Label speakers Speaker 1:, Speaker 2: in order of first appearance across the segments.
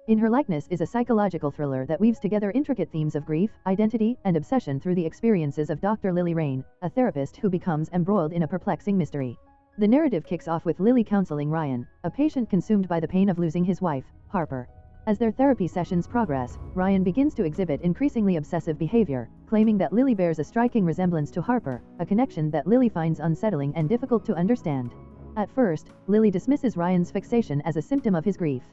Speaker 1: In Her Likeness is a psychological thriller that weaves together intricate themes of grief, identity, and obsession through the experiences of Dr. Lily Rain, a therapist who becomes embroiled in a perplexing mystery. The narrative kicks off with Lily counseling Ryan, a patient consumed by the pain of losing his wife, Harper. As their therapy sessions progress, Ryan begins to exhibit increasingly obsessive behavior, claiming that Lily bears a striking resemblance to Harper, a connection that Lily finds unsettling and difficult to understand. At first, Lily dismisses Ryan's fixation as a symptom of his grief.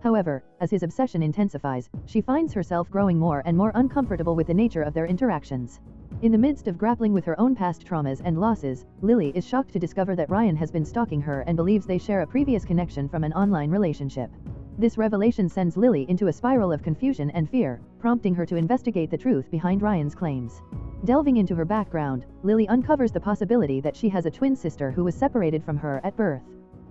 Speaker 1: However, as his obsession intensifies, she finds herself growing more and more uncomfortable with the nature of their interactions. In the midst of grappling with her own past traumas and losses, Lily is shocked to discover that Ryan has been stalking her and believes they share a previous connection from an online relationship. This revelation sends Lily into a spiral of confusion and fear, prompting her to investigate the truth behind Ryan's claims. Delving into her background, Lily uncovers the possibility that she has a twin sister who was separated from her at birth.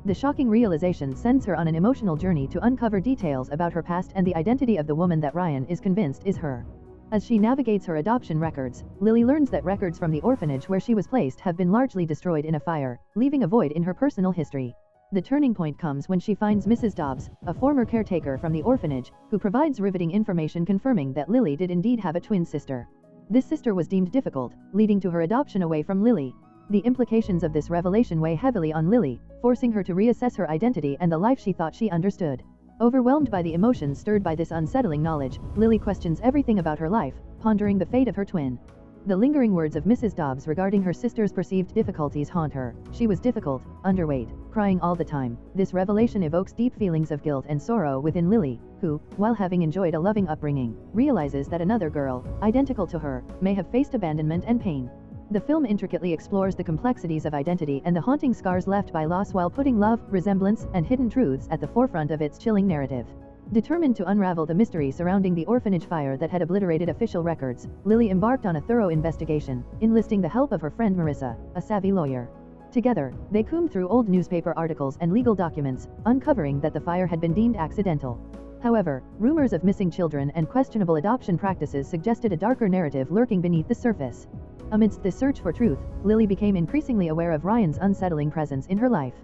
Speaker 1: The shocking realization sends her on an emotional journey to uncover details about her past and the identity of the woman that Ryan is convinced is her. As she navigates her adoption records, Lily learns that records from the orphanage where she was placed have been largely destroyed in a fire, leaving a void in her personal history. The turning point comes when she finds Mrs. Dobbs, a former caretaker from the orphanage, who provides riveting information confirming that Lily did indeed have a twin sister. This sister was deemed difficult, leading to her adoption away from Lily. The implications of this revelation weigh heavily on Lily, forcing her to reassess her identity and the life she thought she understood. Overwhelmed by the emotions stirred by this unsettling knowledge, Lily questions everything about her life, pondering the fate of her twin. The lingering words of Mrs. Dobbs regarding her sister's perceived difficulties haunt her. She was difficult, underweight, crying all the time. This revelation evokes deep feelings of guilt and sorrow within Lily, who, while having enjoyed a loving upbringing, realizes that another girl, identical to her, may have faced abandonment and pain. The film intricately explores the complexities of identity and the haunting scars left by loss while putting love, resemblance, and hidden truths at the forefront of its chilling narrative. Determined to unravel the mystery surrounding the orphanage fire that had obliterated official records, Lily embarked on a thorough investigation, enlisting the help of her friend Marissa, a savvy lawyer. Together, they combed through old newspaper articles and legal documents, uncovering that the fire had been deemed accidental. However, rumors of missing children and questionable adoption practices suggested a darker narrative lurking beneath the surface. Amidst this search for truth, Lily became increasingly aware of Ryan's unsettling presence in her life.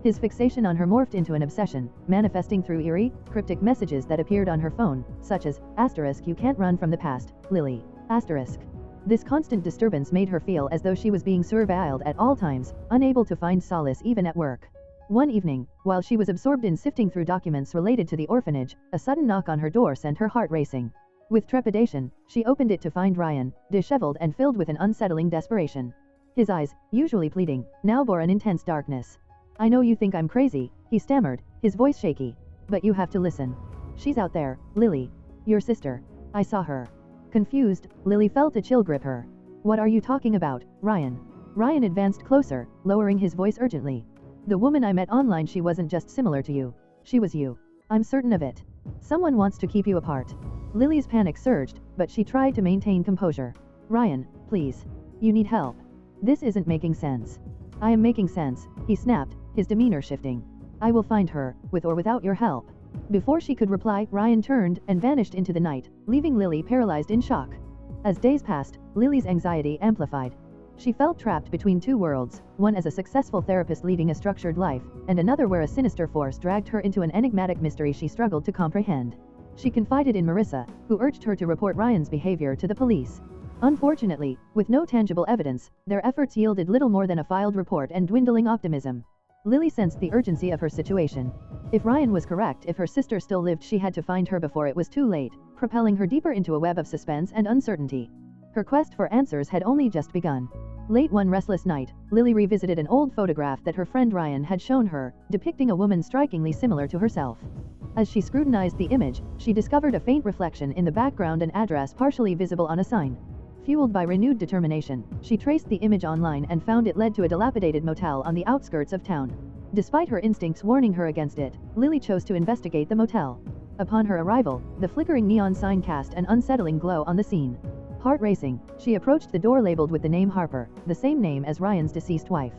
Speaker 1: His fixation on her morphed into an obsession, manifesting through eerie, cryptic messages that appeared on her phone, such as, "You can't run from the past, Lily." This constant disturbance made her feel as though she was being surveilled at all times, unable to find solace even at work. One evening, while she was absorbed in sifting through documents related to the orphanage, a sudden knock on her door sent her heart racing. With trepidation, she opened it to find Ryan, disheveled and filled with an unsettling desperation. His eyes, usually pleading, now bore an intense darkness. "I know you think I'm crazy," he stammered, his voice shaky. "But you have to listen. She's out there, Lily. Your sister. I saw her." Confused, Lily felt a chill grip her. "What are you talking about, Ryan?" Ryan advanced closer, lowering his voice urgently. "The woman I met online, she wasn't just similar to you. She was you. I'm certain of it. Someone wants to keep you apart." Lily's panic surged, but she tried to maintain composure. "Ryan, please. You need help. This isn't making sense." "I am making sense," he snapped, his demeanor shifting. "I will find her, with or without your help." Before she could reply, Ryan turned and vanished into the night, leaving Lily paralyzed in shock. As days passed, Lily's anxiety amplified. She felt trapped between two worlds, one as a successful therapist leading a structured life, and another where a sinister force dragged her into an enigmatic mystery she struggled to comprehend. She confided in Marissa, who urged her to report Ryan's behavior to the police. Unfortunately, with no tangible evidence, their efforts yielded little more than a filed report and dwindling optimism. Lily sensed the urgency of her situation. If Ryan was correct, if her sister still lived, she had to find her before it was too late, propelling her deeper into a web of suspense and uncertainty. Her quest for answers had only just begun. Late one restless night, Lily revisited an old photograph that her friend Ryan had shown her, depicting a woman strikingly similar to herself. As she scrutinized the image, she discovered a faint reflection in the background, an address partially visible on a sign. Fueled by renewed determination, she traced the image online and found it led to a dilapidated motel on the outskirts of town. Despite her instincts warning her against it, Lily chose to investigate the motel. Upon her arrival, the flickering neon sign cast an unsettling glow on the scene. Heart racing, she approached the door labeled with the name Harper, the same name as Ryan's deceased wife.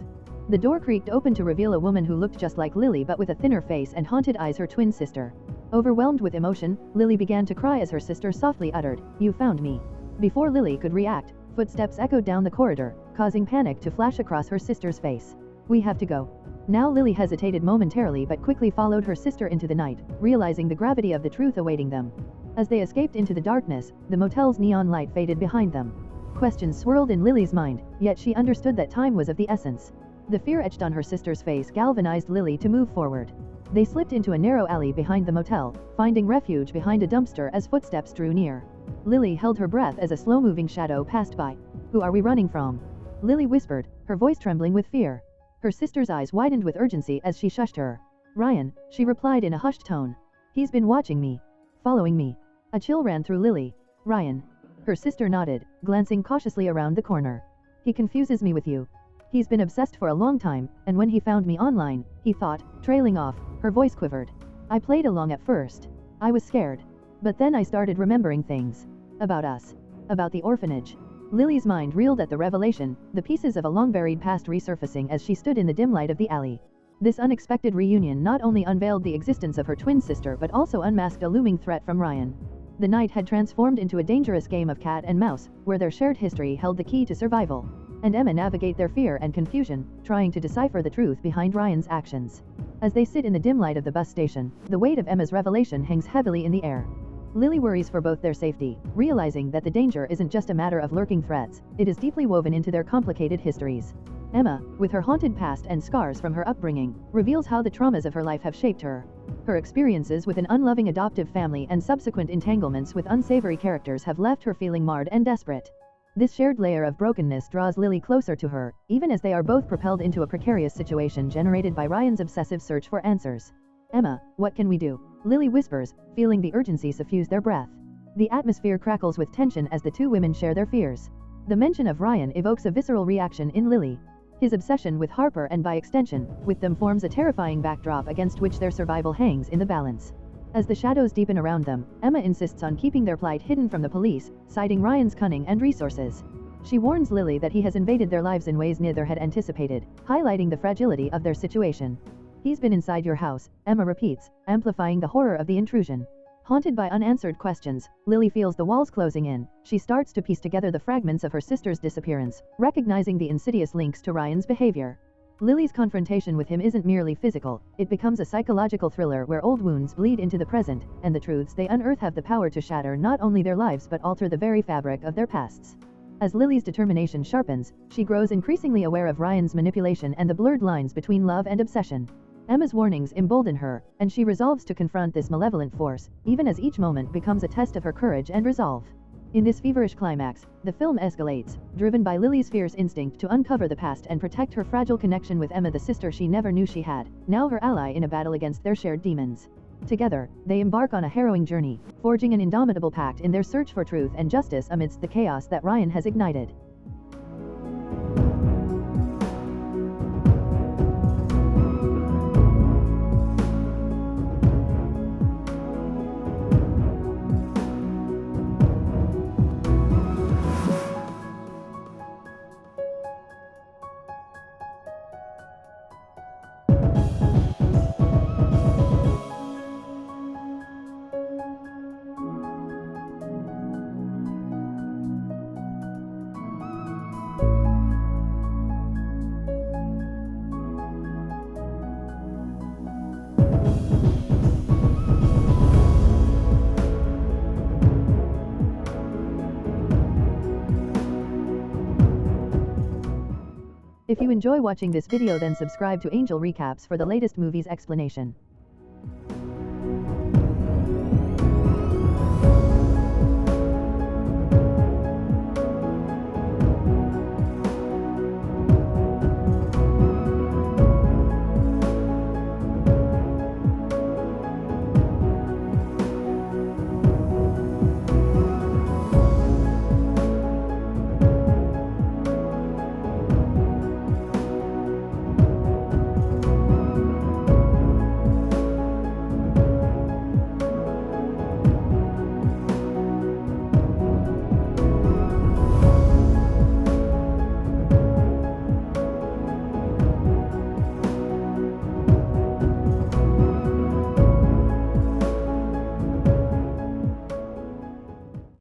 Speaker 1: The door creaked open to reveal a woman who looked just like Lily but with a thinner face and haunted eyes, her twin sister. Overwhelmed with emotion, Lily began to cry as her sister softly uttered, "You found me." Before Lily could react, footsteps echoed down the corridor, causing panic to flash across her sister's face. "We have to go." Now Lily hesitated momentarily but quickly followed her sister into the night, realizing the gravity of the truth awaiting them. As they escaped into the darkness, the motel's neon light faded behind them. Questions swirled in Lily's mind, yet she understood that time was of the essence. The fear etched on her sister's face galvanized Lily to move forward. They slipped into a narrow alley behind the motel, finding refuge behind a dumpster as footsteps drew near. Lily held her breath as a slow-moving shadow passed by. "Who are we running from?" Lily whispered, her voice trembling with fear. Her sister's eyes widened with urgency as she shushed her. "Ryan," she replied in a hushed tone. "He's been watching me. Following me." A chill ran through Lily. "Ryan." Her sister nodded, glancing cautiously around the corner. "He confuses me with you. He's been obsessed for a long time, and when he found me online, he thought," trailing off, her voice quivered. "I played along at first. I was scared. But then I started remembering things. About us. About the orphanage." Lily's mind reeled at the revelation, the pieces of a long-buried past resurfacing as she stood in the dim light of the alley. This unexpected reunion not only unveiled the existence of her twin sister but also unmasked a looming threat from Ryan. The night had transformed into a dangerous game of cat and mouse, where their shared history held the key to survival. And Emma navigate their fear and confusion, trying to decipher the truth behind Ryan's actions. As they sit in the dim light of the bus station, the weight of Emma's revelation hangs heavily in the air. Lily worries for both their safety, realizing that the danger isn't just a matter of lurking threats, it is deeply woven into their complicated histories. Emma, with her haunted past and scars from her upbringing, reveals how the traumas of her life have shaped her. Her experiences with an unloving adoptive family and subsequent entanglements with unsavory characters have left her feeling marred and desperate. This shared layer of brokenness draws Lily closer to her, even as they are both propelled into a precarious situation generated by Ryan's obsessive search for answers. "Emma, what can we do?" Lily whispers, feeling the urgency suffuse their breath. The atmosphere crackles with tension as the two women share their fears. The mention of Ryan evokes a visceral reaction in Lily. His obsession with Harper and by extension, with them forms a terrifying backdrop against which their survival hangs in the balance. As the shadows deepen around them, Emma insists on keeping their plight hidden from the police, citing Ryan's cunning and resources. She warns Lily that he has invaded their lives in ways neither had anticipated, highlighting the fragility of their situation. "He's been inside your house," Emma repeats, amplifying the horror of the intrusion. Haunted by unanswered questions, Lily feels the walls closing in. She starts to piece together the fragments of her sister's disappearance, recognizing the insidious links to Ryan's behavior. Lily's confrontation with him isn't merely physical, it becomes a psychological thriller where old wounds bleed into the present, and the truths they unearth have the power to shatter not only their lives but alter the very fabric of their pasts. As Lily's determination sharpens, she grows increasingly aware of Ryan's manipulation and the blurred lines between love and obsession. Emma's warnings embolden her, and she resolves to confront this malevolent force, even as each moment becomes a test of her courage and resolve. In this feverish climax, the film escalates, driven by Lily's fierce instinct to uncover the past and protect her fragile connection with Emma, the sister she never knew she had, now her ally in a battle against their shared demons. Together, they embark on a harrowing journey, forging an indomitable pact in their search for truth and justice amidst the chaos that Ryan has ignited. If you enjoy watching this video, then subscribe to Angel Recaps for the latest movies explanation.